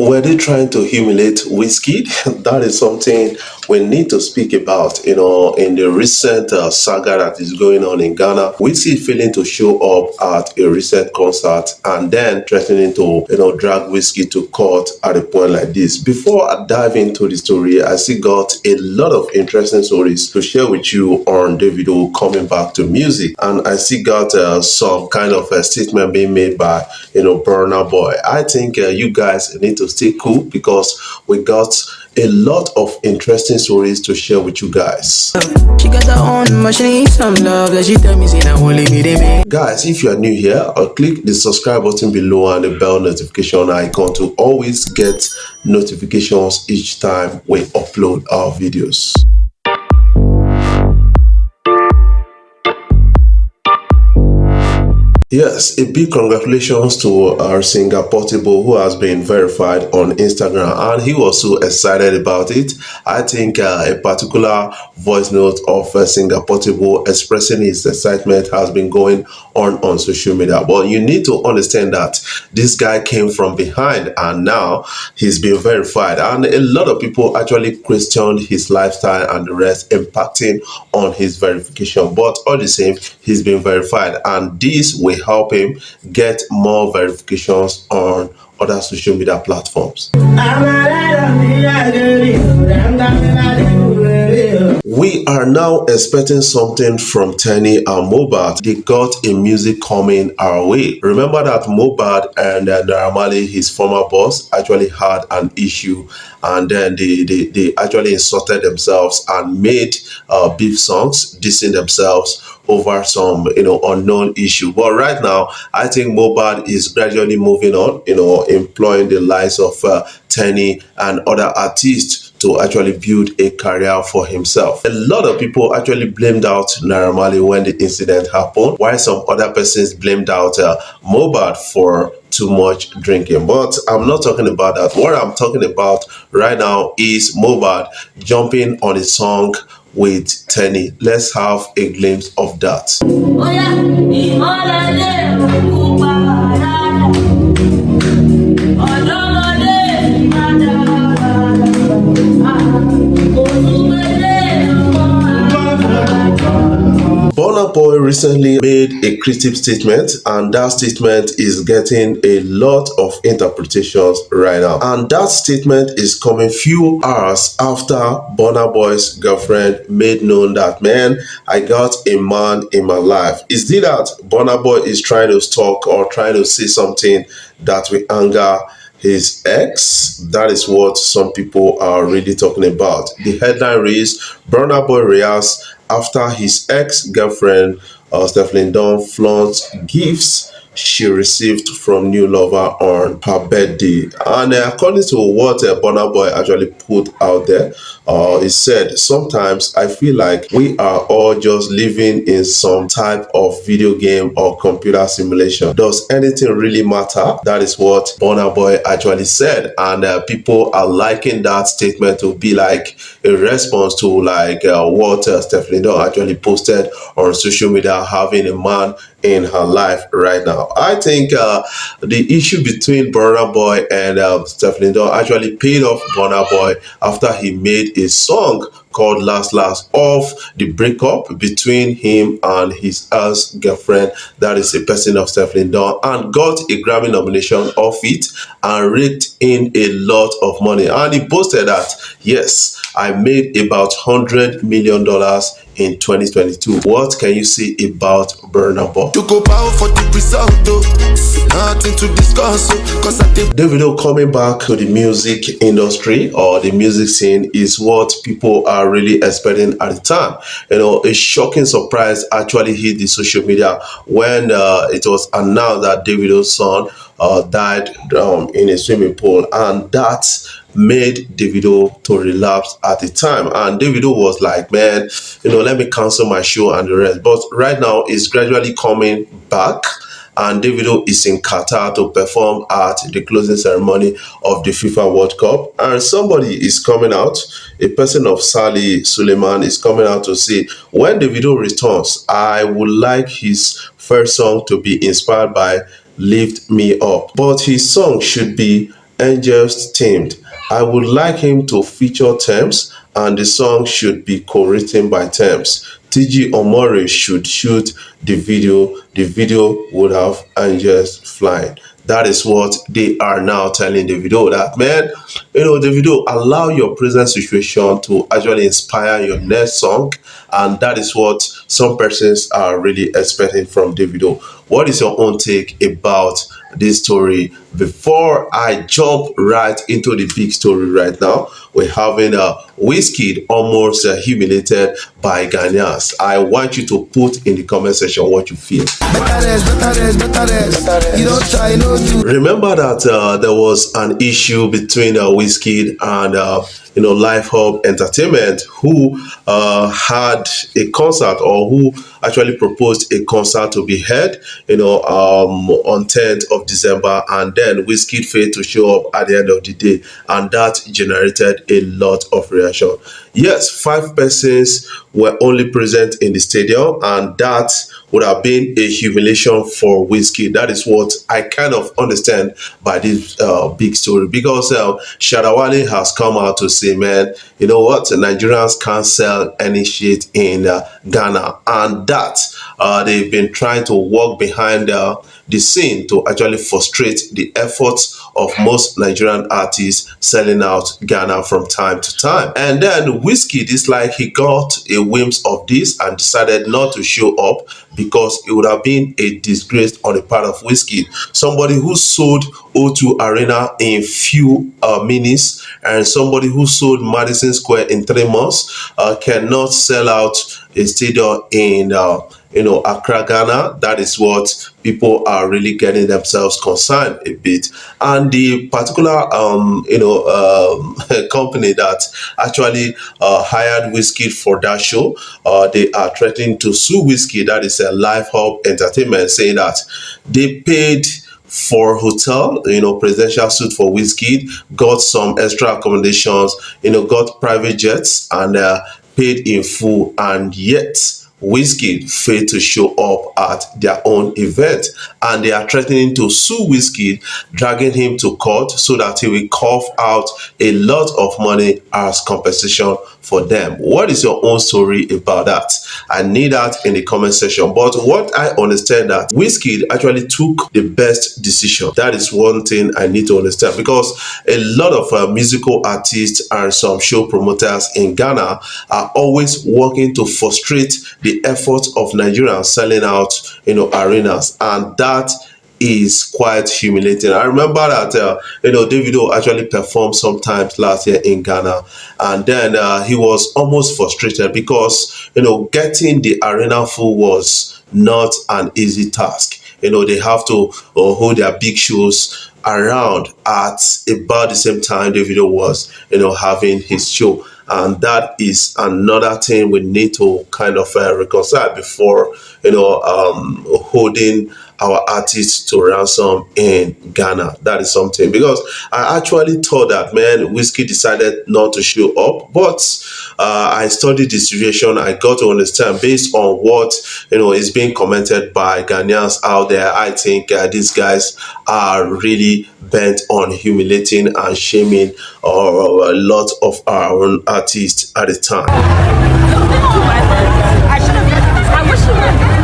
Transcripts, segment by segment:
Were they trying to humiliate Wizkid? That is something we need to speak about. In the recent saga that is going on in Ghana, Wizkid failing to show up at a recent concert and then threatening to, drag Wizkid to court at a point like this. Before I dive into the story, I still got a lot of interesting stories to share with you on Davido coming back to music, and I still got some kind of a statement being made by, Burna Boy. I think you guys need to stay cool because we got a lot of interesting stories to share with you guys. She got her own machine, some love that she tell me, say now only me they make. Guys, if you are new here, click the subscribe button below and the bell notification icon to always get notifications each time we upload our videos. Yes, a big congratulations to our singer Portable, who has been verified on Instagram, and he was so excited about it. I think a particular voice note of singer Portable expressing his excitement has been going on social media. But you need to understand that this guy came from behind and now he's been verified, and a lot of people actually questioned his lifestyle and the rest, impacting on his verification. But all the same, he's been verified, and this will help him get more verifications on other social media platforms. We are now expecting something from Teni and Mohbad. They got a music coming our way. Remember that Mohbad and Naira Marley, his former boss, actually had an issue, and then they actually insulted themselves and made beef songs dissing themselves over some unknown issue. But right now, I think Mohbad is gradually moving on, employing the likes of Teni and other artists to actually build a career for himself. A lot of people actually blamed out Naira Marley when the incident happened, while some other persons blamed out Mohbad for too much drinking. But I'm not talking about that. What I'm talking about right now is Mohbad jumping on a song with Teni. Let's have a glimpse of that. Oh, yeah. Burna Boy recently made a cryptic statement, and that statement is getting a lot of interpretations right now. And that statement is coming few hours after Burna Boy's girlfriend made known that, man, I got a man in my life. Is it that Burna Boy is trying to stalk or trying to say something that will anger his ex? That is what some people are really talking about. The headline reads, Burna Boy reacts after his ex-girlfriend Stephanie Dunn flaunts gifts she received from new lover on her birthday. And according to what Burna Boy actually put out there, he said, sometimes I feel like we are all just living in some type of video game or computer simulation. Does anything really matter? That is what Burna Boy actually said, and people are liking that statement to be like a response to like what Stephanie Dunn actually posted on social media, having a man in her life right now. I think the issue between Burna Boy and Stephanie Dunn actually paid off Burna Boy after he made a song called Last Last of the breakup between him and his ex-girlfriend, that is a person of Stephanie Dunn, and got a Grammy nomination off it and raked in a lot of money. And he boasted that, yes, I made about $100 million in 2022. What can you say about Burna Boy? To go bow for the result, nothing to discuss. Davido coming back to the music industry or the music scene is what people are really expecting at the time. A shocking surprise actually hit the social media when it was announced that Davido's son died in a swimming pool, and that made Davido to relapse at the time. And Davido was like, man, let me cancel my show and the rest. But right now it's gradually coming back, and Davido is in Qatar to perform at the closing ceremony of the FIFA World Cup. And somebody is coming out, a person of Sally Suleiman is coming out to say, when Davido returns, I would like his first song to be inspired by Lift Me Up, but his song should be Angels themed. I would like him to feature Thames, and the song should be co-written by Thames. TG Omori should shoot the video. The video would have angels flying. That is what they are now telling Davido, that man, Davido, allow your present situation to actually inspire your next song, and that is what some persons are really expecting from Davido. What is your own take about this story? Before I jump right into the big story right now, we're having a Wizkid almost humiliated by Ghanaians. I want you to put in the comment section what you feel. Remember that there was an issue between Wizkid and Life Hub Entertainment, who had a concert, or who actually proposed a concert to be held, on 10th of December, and then Wizkid failed to show up at the end of the day, and that generated a lot of reaction. Yes, 5 persons were only present in the stadium, and that would have been a humiliation for Wizkid. That is what I kind of understand by this big story, because Shatta Wale has come out to say, man, you know what, Nigerians can't sell any shit in Ghana, and that they've been trying to work behind the scene to actually frustrate the efforts of most Nigerian artists selling out Ghana from time to time. And then Wizkid is like he got a whims of this and decided not to show up, because it would have been a disgrace on the part of Wizkid, somebody who sold O2 Arena in few minutes, and somebody who sold Madison Square in 3 months cannot sell out a stadium in Accra, Ghana. That is what people are really getting themselves concerned a bit. And the particular company that actually hired Wizkid for that show, they are threatening to sue Wizkid. That is a Life Hub Entertainment, saying that they paid for hotel, presidential suite for Wizkid, got some extra accommodations, got private jets, and paid in full, and yet Wizkid failed to show up at their own event, and they are threatening to sue Wizkid, dragging him to court so that he will cough out a lot of money as compensation for them. What is your own story about that? I need that in the comment section. But what I understand, that Wizkid actually took the best decision. That is one thing I need to understand, because a lot of musical artists and some show promoters in Ghana are always working to frustrate the efforts of Nigerians selling out, arenas, and that is quite humiliating. I remember that Davido actually performed sometimes last year in Ghana, and then he was almost frustrated because getting the arena full was not an easy task. They have to hold their big shows around at about the same time Davido was having his show. And that is another thing we need to kind of reconcile before holding our artists to ransom in Ghana. That is something, because I actually thought that, man, Wizkid decided not to show up, but I studied the situation. I got to understand, based on what is being commented by Ghanaians out there, I think these guys are really bent on humiliating and shaming a lot of our own artists at the time.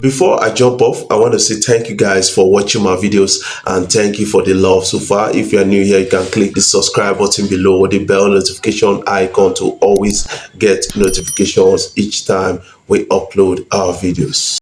Before I jump off, I want to say thank you guys for watching my videos, and thank you for the love so far. If you are new here, you can click the subscribe button below, or the bell notification icon, to always get notifications each time we upload our videos.